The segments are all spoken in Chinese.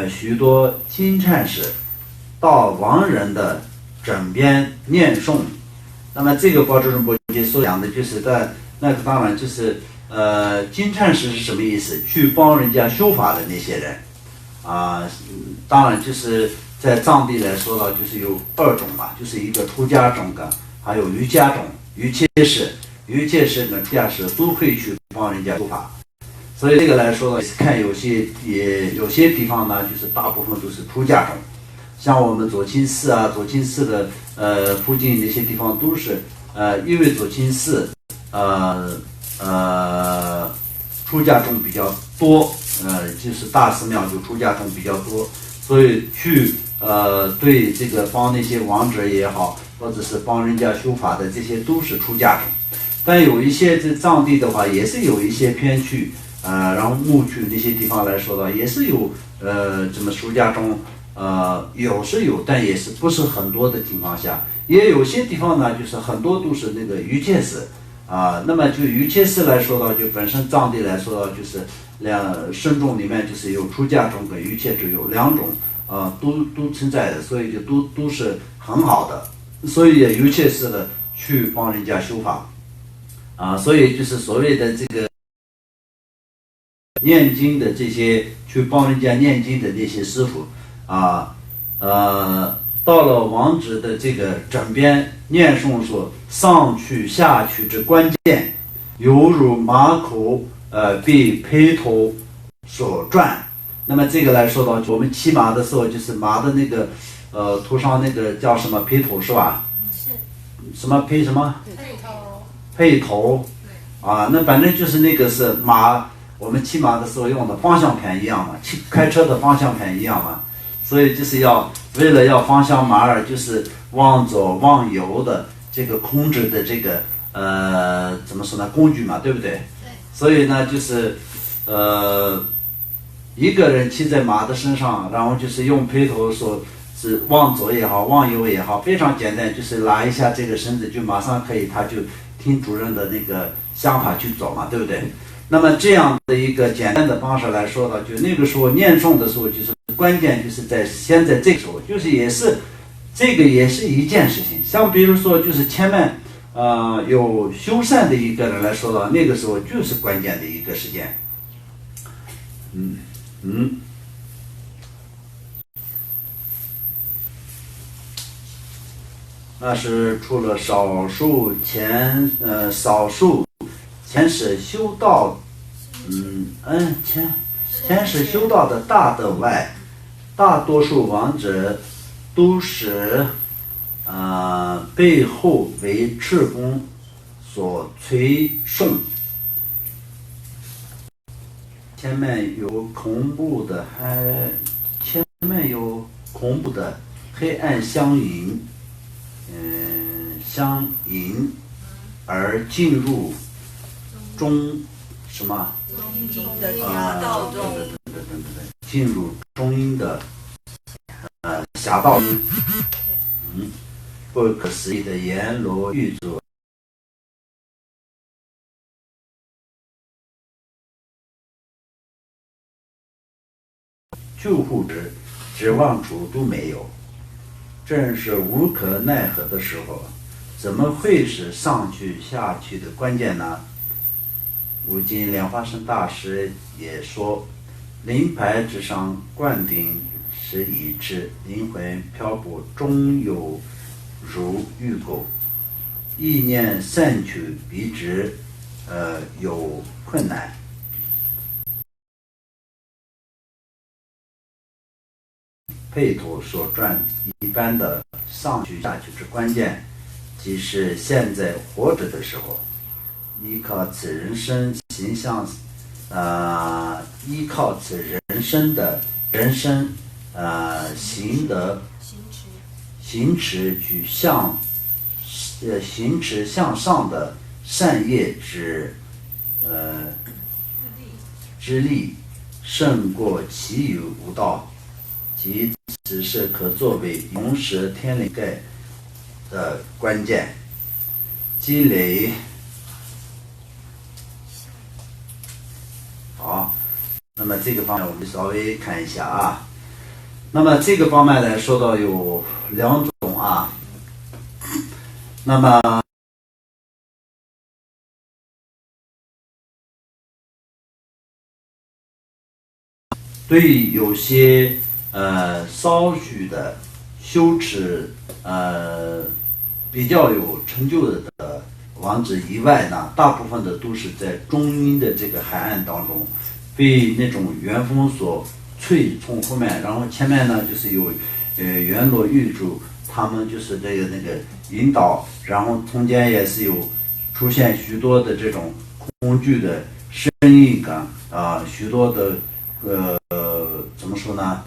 许多金忏使到亡人的枕边念诵。那么这个宝珠仁波切所讲的就是那个当然就是金忏使是什么意思？去帮人家修法的那些人当然就是在藏地来说到就是有2种嘛，就是一个出家种的，还有瑜伽种。瑜伽士跟出家士都会去帮人家修法。所以这个来说呢，看有些地方呢，就是大部分都是出家种，像我们左清寺的附近那些地方都是因为左清寺出家众比较多，就是大寺庙就出家众比较多，所以去对这个帮那些亡者也好，或者是帮人家修法的这些都是出家众。但有一些这藏地的话，也是有一些偏去然后牧区那些地方来说的，也是有这么出家众，有是有，但也是不是很多的情况下，也有些地方呢，就是很多都是那个瑜伽寺那么就瑜伽寺来说的，就本身藏地来说的，就是僧众里面就是有出家众跟瑜伽众有2种都存在的，所以就都是很好的，所以也瑜伽寺的去帮人家修法所以就是所谓的这个念经的这些去帮人家念经的那些师傅到了亡者的这个枕边念诵说上去下去之关键，犹如马口被辔头所转。那么这个来说到，我们骑马的时候，就是马的那个头上那个叫什么辔头是吧？是。什么辔什么？辔头。那反正就是那个是马。我们骑马的时候用的方向盘一样嘛，开车的方向盘一样嘛，所以就是为了要方向马儿就是往左往右的这个控制的这个怎么说呢工具嘛，对不对？对。所以呢就是一个人骑在马的身上，然后就是用辔头说是往左也好往右也好，非常简单，就是拉一下这个绳子就马上可以，他就听主人的那个想法去走嘛，对不对？那么这样的一个简单的方式来说的，就那个时候念诵的时候，就是关键就是在现在这个时候，就是这个也是一件事情。像比如说，就是前面有修善的一个人来说的，那个时候就是关键的一个时间。那是除了少数前世修道，前世修道的大德外，大多数亡者都是背后为赤公所推送。前面有恐怖的黑暗相迎而进入中什么？中阴的侠道中。进入中阴的侠道中。不可思议的阎罗狱主救护指望处都没有，正是无可奈何的时候，怎么会是上去下去的关键呢？如今莲花生大师也说，灵牌之上灌顶是已知，灵魂漂泊终有如欲垢，意念散去彼之有困难。辔头所转一般的上去下去之关键，即是现在活着的时候，依靠此人生形象，依靠此人生的行持向上的善业之力，胜过其余无道，即此是可作为永世天灵盖的关键。积累好，那么这个方面我们稍微看一下啊。那么这个方面来说到有2种啊。那么对于有些稍许的修持比较有成就的王子以外呢，大部分的都是在中阴的这个海岸当中，被那种元风所吹从后面，然后前面呢就是有元罗玉主，他们就是那个引导，然后中间也是有出现许多的这种恐惧的声音感许多的怎么说呢，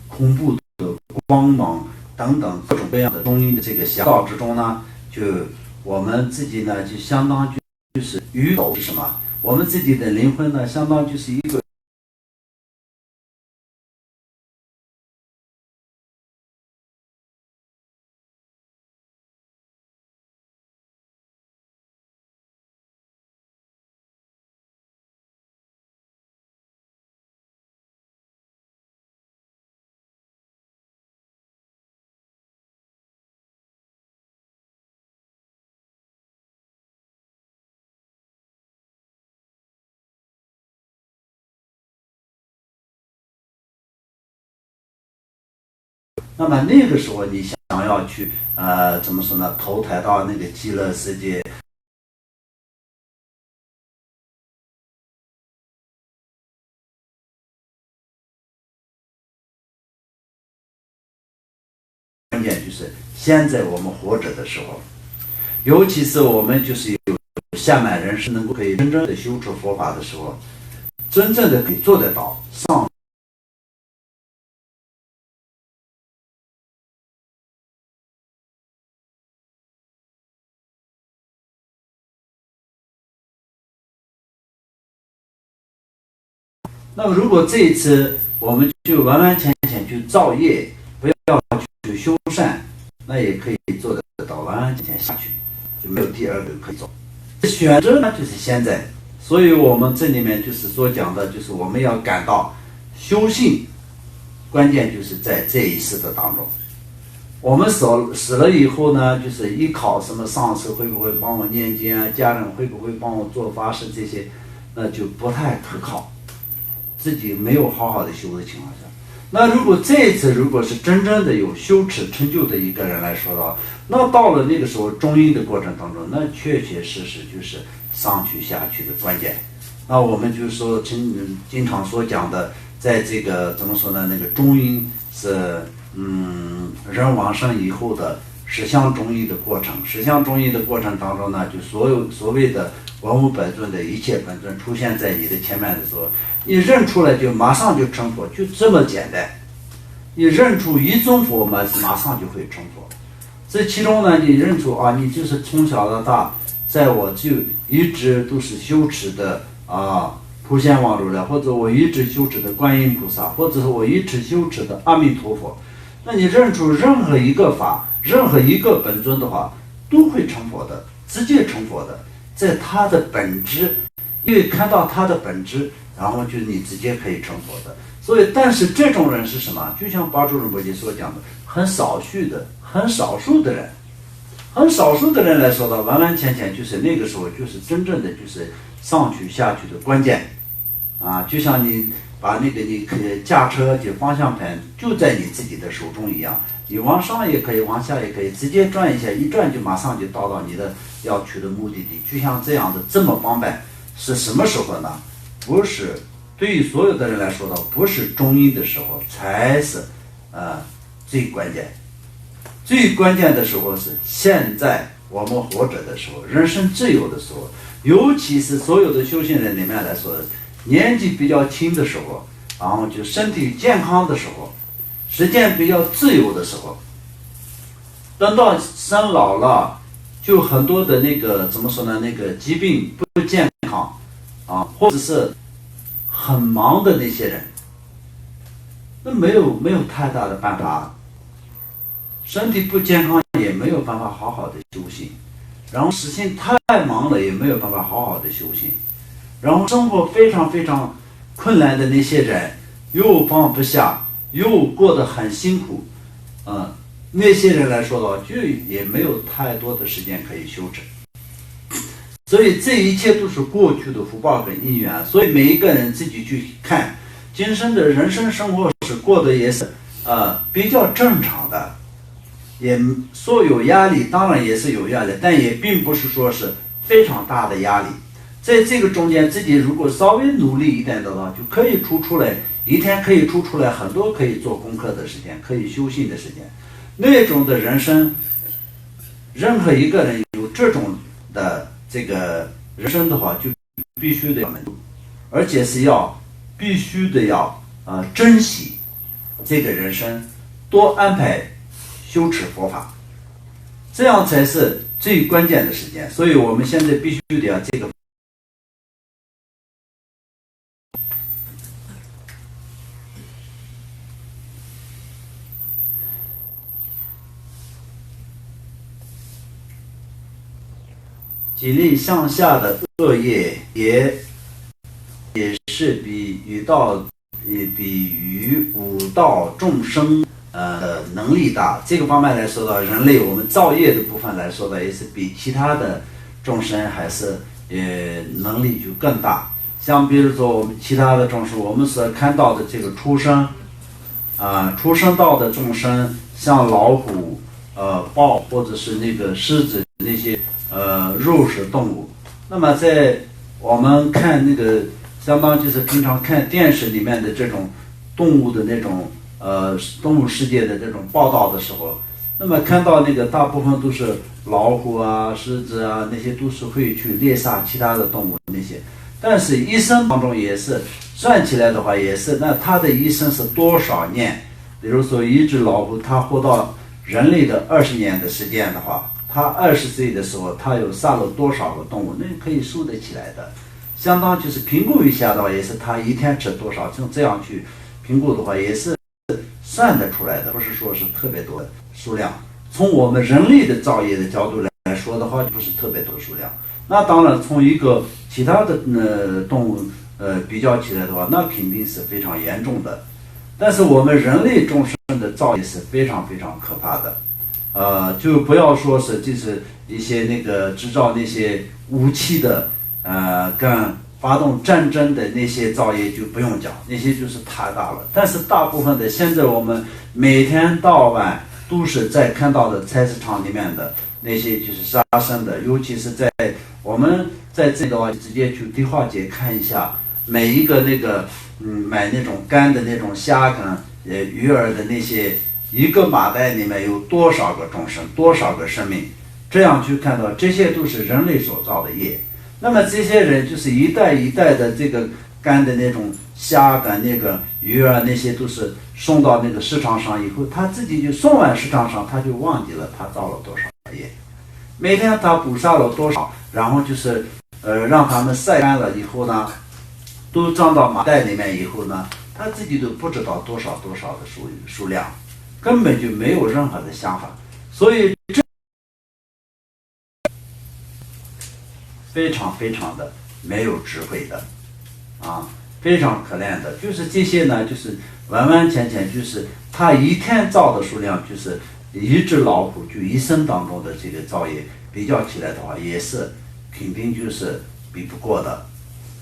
恐怖的光芒等等各种各样的中阴的这个想法之中呢，就我们自己呢就相当就是鱼斗是什么？我们自己的灵魂呢，相当就是一个那么那个时候你想要去怎么说呢？投胎到那个极乐世界，关键就是现在我们活着的时候，尤其是我们就是有下满人是能够可以真正的修持佛法的时候，真正的可以做得到上。那么如果这一次我们就完完全全去造业，不要去修善，那也可以做得到完完全全下去，就没有第二个可以走。选择呢就是现在，所以我们这里面就是所讲的，就是我们要感到修行，关键就是在这一世的当中。我们死了以后呢，就是依靠什么上师会不会帮我念经啊，家人会不会帮我做法事这些，那就不太可靠。自己没有好好的修的情况下，那如果这一次如果是真正的有修持成就的一个人来说的话，那到了那个时候中阴的过程当中，那确确实实就是上去下去的关键。那我们就是说经常所讲的，在这个怎么说呢？那个中阴是人往生以后的十相中阴的过程。十相中阴的过程当中呢，就所谓的文武百尊的一切本尊出现在你的前面的时候，你认出来就马上就成佛，就这么简单。你认出一尊佛马上就会成佛。这其中呢，你认出你就是从小到大，在我就一直都是修持的普贤王如来，或者我一直修持的观音菩萨，或者是我一直修持的阿弥陀佛。那你认出任何一个法，任何一个本尊的话，都会成佛的，直接成佛的。在他的本质，因为看到他的本质，然后就你直接可以成佛的。所以，但是这种人是什么？就像巴珠仁波切所讲的，很少数的人，很少数的人来说的，完完全全就是那个时候就是真正的就是上去下去的关键就像你把那个你驾车的方向盘就在你自己的手中一样，你往上也可以，往下也可以，直接转一下，一转就马上就到你的要去的目的地。就像这样的这么方便，是什么时候呢？不是对于所有的人来说的，不是中阴的时候才是最关键。最关键的时候是现在我们活着的时候，人身自由的时候，尤其是所有的修行人里面来说，年纪比较轻的时候，然后就身体健康的时候，时间比较自由的时候，等到生老了，就很多的那个怎么说呢？那个疾病不健康或者是很忙的那些人，那没有太大的办法，身体不健康也没有办法好好的修行，然后事情太忙了也没有办法好好的修行，然后生活非常非常困难的那些人又放不下，又过得很辛苦，那些人来说的话，就也没有太多的时间可以修成。所以这一切都是过去的福报跟因缘，所以每一个人自己去看，今生的人生生活是过得也是比较正常的，也说有压力，当然也是有压力，但也并不是说是非常大的压力。在这个中间，自己如果稍微努力一点的话，就可以出来，一天可以出来很多可以做功课的时间，可以修行的时间。那种的人生，任何一个人有这种的这个人生的话，就必须得要门，而且是必须的要珍惜这个人生，多安排修持佛法，这样才是最关键的时间。所以我们现在必须得要这个。极力向下的恶业也是比于五道众生的能力大。这个方面来说的，人类我们造业的部分来说的，也是比其他的众生还是能力就更大。像比如说我们其他的众生，我们所看到的这个出生道的众生，像老虎、豹或者是那个狮子那些。肉食动物，那么在我们看那个相当就是平常看电视里面的这种动物的那种动物世界的这种报道的时候，那么看到那个大部分都是老虎啊、狮子啊，那些都是会去猎杀其他的动物那些，但是一生当中也是算起来的话，也是那他的一生是多少年？比如说一只老虎，它活到人类的20年的时间的话。他20岁的时候，他有杀了多少个动物？那可以数得起来的，相当就是评估一下的话，也是他一天吃多少，像这样去评估的话，也是算得出来的，不是说是特别多的数量。从我们人类的造业的角度来说的话，不是特别多的数量。那当然，从一个其他的动物比较起来的话，那肯定是非常严重的。但是我们人类众生的造业是非常非常可怕的。就不要说是就是一些那个制造那些武器的，跟发动战争的那些造业就不用讲，那些就是太大了。但是大部分的现在我们每天到晚都是在看到的菜市场里面的那些就是杀生的，尤其是在我们在这的话，直接去迪化街看一下，每一个那个买那种干的那种虾跟鱼儿的那些。一个麻袋里面有多少个众生，多少个生命，这样去看到，这些都是人类所造的业。那么这些人就是一代一代的这个干的那种虾跟那个鱼啊，那些都是送到那个市场上以后，他自己就送完市场上，他就忘记了他造了多少业，每天他捕杀了多少，然后就是让他们晒干了以后呢，都装到麻袋里面以后呢，他自己都不知道多少的数量。根本就没有任何的想法，所以这非常非常的没有智慧的，非常可怜的。就是这些呢，就是完完全全就是他一天造的数量，就是一只老虎就一生当中的这个造业比较起来的话，也是肯定就是比不过的。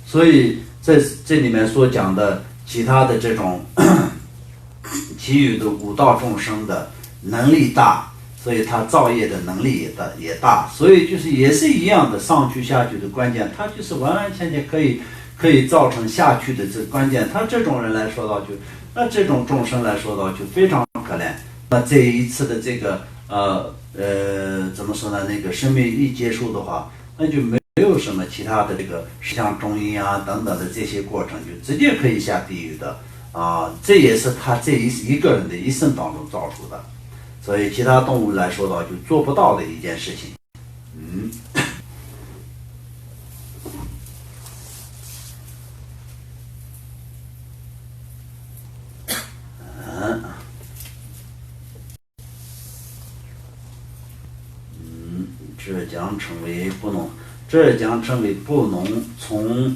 所以在这里面所讲的其他的这种。其余的五道众生的能力大，所以他造业的能力也大，所以就是也是一样的，上去下去的关键，他就是完完全全可以造成下去的这关键。他这种人来说到那这种众生来说到就非常可怜。那这一次的这个怎么说呢？那个生命一结束的话，那就没有什么其他的这个像中阴啊等等的这些过程，就直接可以下地狱的。这也是他这一个人的一生当中造出的，所以其他动物来说的就做不到的一件事情。这将成为不能从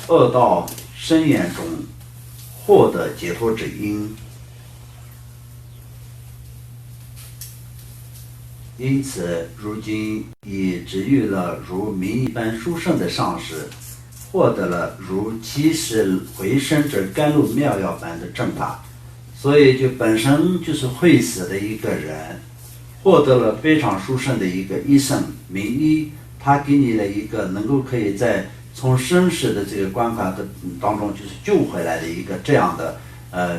恶道深渊中获得解脱之因。因此，如今已治愈了如明一般殊胜的上师，获得了如起死回生之甘露妙药般的正法，所以就本身就是会死的一个人，获得了非常殊胜的一个医生名医，他给你了一个能够可以在从生死的这个关卡的当中就是救回来的一个这样的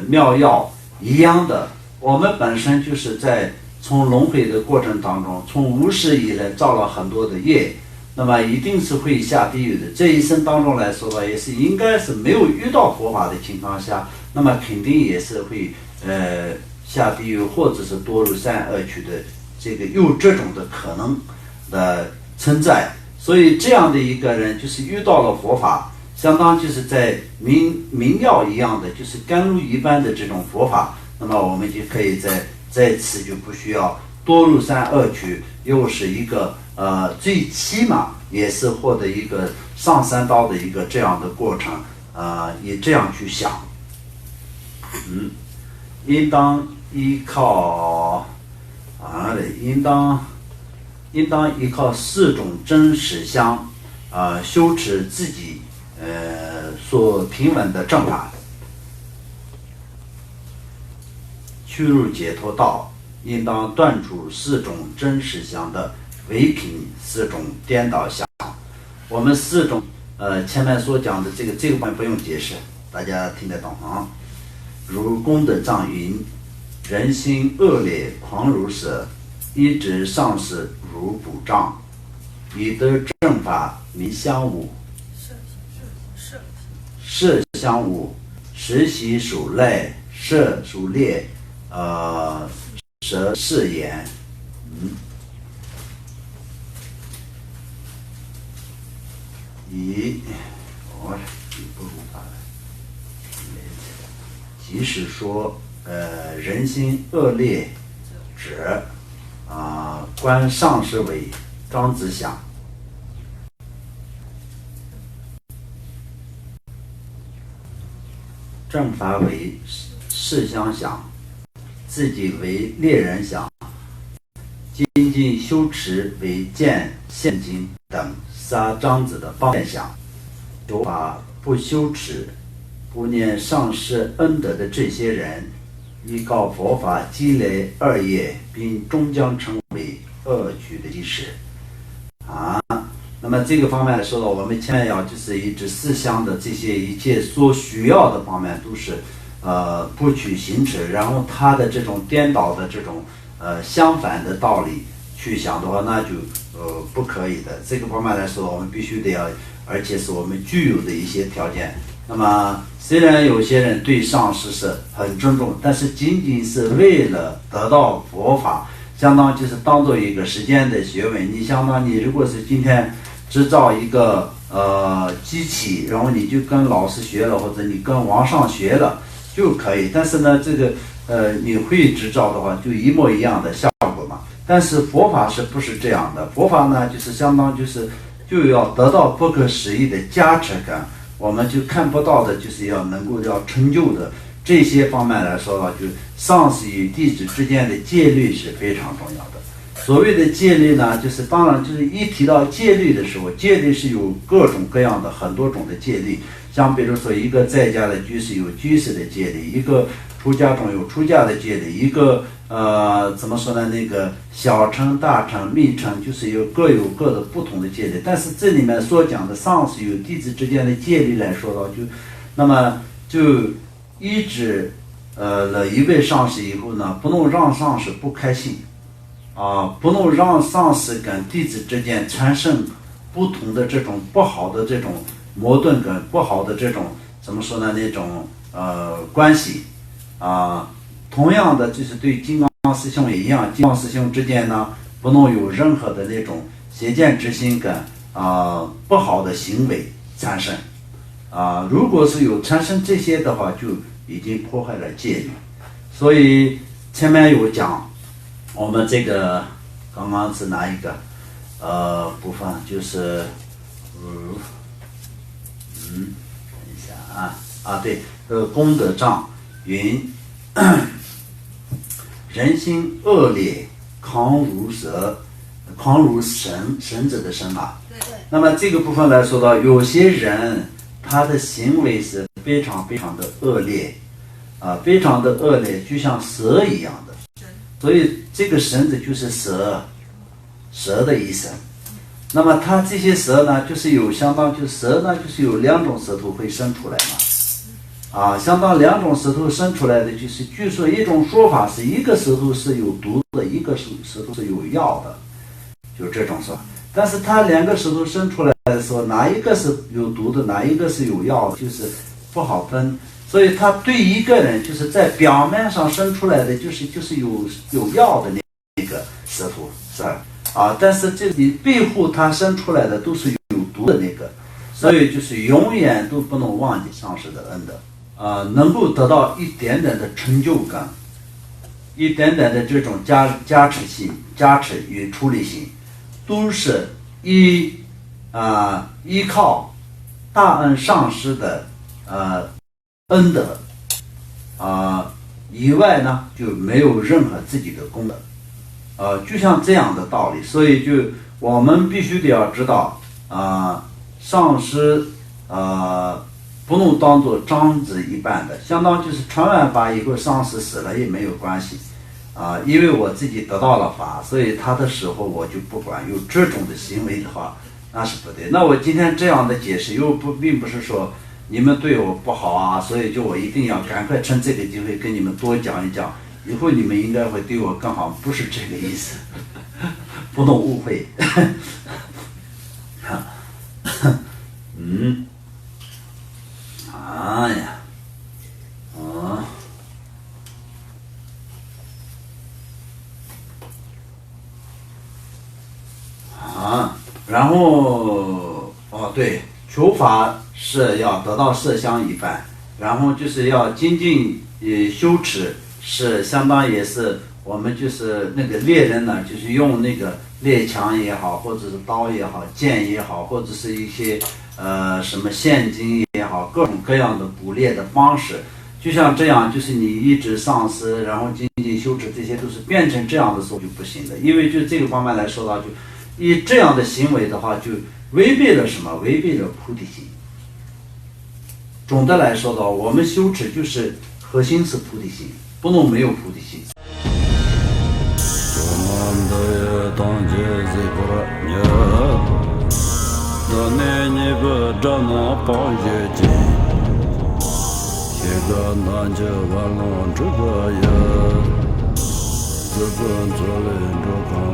妙药一样的。我们本身就是在从轮回的过程当中，从无始以来造了很多的业，那么一定是会下地狱的。这一生当中来说吧，也是应该是没有遇到佛法的情况下，那么肯定也是会下地狱或者是堕入三恶趣的，这个有这种的可能的存在。所以这样的一个人就是遇到了佛法，相当就是在明药一样的，就是甘露一般的这种佛法，那么我们就可以在此就不需要堕入三恶趣，又是一个最起码也是获得一个上三道的一个这样的过程，也这样去想，应当依靠应当依靠四种真实相，修持自己所平稳的正法，去入解脱道，应当断除四种真实相的唯品四种颠倒相。我们四种前面所讲的这个部分不用解释，大家听得懂啊。如功德藏云：人心恶劣，狂如蛇，一直上士如捕障，以得正法名相无，色相无，实习属类，色属劣，蛇是言。即使说人心恶劣者，观上师为张子想，正法为事相想，自己为猎人想，精进修持为见现经等杀张子的方便想。修法不修持，不念上师恩德的这些人，依靠佛法积累恶业，并终将成为恶趣的基石。那么这个方面来说呢，我们前面要就是一直四相的这些一切所需要的方面都是不去行持，然后他的这种颠倒的这种相反的道理去想的话，那就不可以的。这个方面来说，我们必须得要，而且是我们具有的一些条件。那么虽然有些人对上师是很尊重，但是仅仅是为了得到佛法，相当就是当做一个时间的学问。你相当你如果是今天制造一个机器，然后你就跟老师学了，或者你跟网上学了就可以。但是呢，这个你会制造的话，就一模一样的效果嘛。但是佛法是不是这样的？佛法呢，就是相当就要得到不可思议的加持感。我们就看不到的，就是要能够要成就的这些方面来说呢，就上师与弟子之间的戒律是非常重要的。所谓的戒律呢，就是当然就是一提到戒律的时候，戒律是有各种各样的很多种的戒律。像比如说一个在家的居士有居士的戒律，一个出家中有出家的戒律，一个怎么说呢？那个小乘、大乘、密乘，就是各有各的不同的戒律。但是这里面所讲的上师与弟子之间的戒律来说的，那么就依止了一位上师以后呢，不能让上师不开心不能让上师跟弟子之间产生不同的这种不好的这种矛盾跟不好的这种怎么说呢？那种关系同样的就是对金刚师兄也一样，金刚师兄之间呢不能有任何的那种邪见之心跟不好的行为产生如果是有产生这些的话，就已经破坏了戒律。所以前面有讲，我们这个刚刚是哪一个部分？就是等一下对，功德障云，人心恶劣，狂如蛇，狂如绳子的绳啊。那么这个部分来说到，有些人他的行为是非常非常的恶劣，非常的恶劣，就像蛇一样的。所以这个绳子就是蛇的意思。那么它这些蛇呢，就是有相当，就是蛇呢，就是有2种舌头会生出来嘛。相当2种舌头生出来的，就是据说一种说法是一个舌头是有毒的，一个舌头是有药的，就这种说法。但是它2个舌头生出来的时候，哪一个是有毒的，哪一个是有药的，就是不好分。所以它对一个人就是在表面上生出来的，就是有药的那个舌头，是吧？但是这里庇护他生出来的都是有毒的那个，所以就是永远都不能忘记上师的恩德，能够得到一点点的成就感，一点点的这种加持性、加持与处理性，都是依靠大恩上师的恩德以外呢，就没有任何自己的功德。就像这样的道理，所以就我们必须得要知道，上师不能当做长子一般的，相当就是传完法以后，上师死了也没有关系，因为我自己得到了法，所以他的时候我就不管。有这种的行为的话，那是不对。那我今天这样的解释，并不是说你们对我不好所以就我一定要赶快趁这个机会跟你们多讲一讲。以后你们应该会对我更好，不是这个意思，不能误会。然后对，求法是要得到色香一般，然后就是要精进修持。是相当也是我们就是那个猎人呢，就是用那个猎枪也好，或者是刀也好，剑也好，或者是一些什么现金也好，各种各样的捕猎的方式，就像这样，就是你一直上师，然后精进修持，这些都是变成这样的时候就不行的。因为就这个方面来说的话，就以这样的行为的话，就违背了什么？违背了菩提心。总的来说的话，我们修持就是核心是菩提心。不能没有菩提心。自本作人着光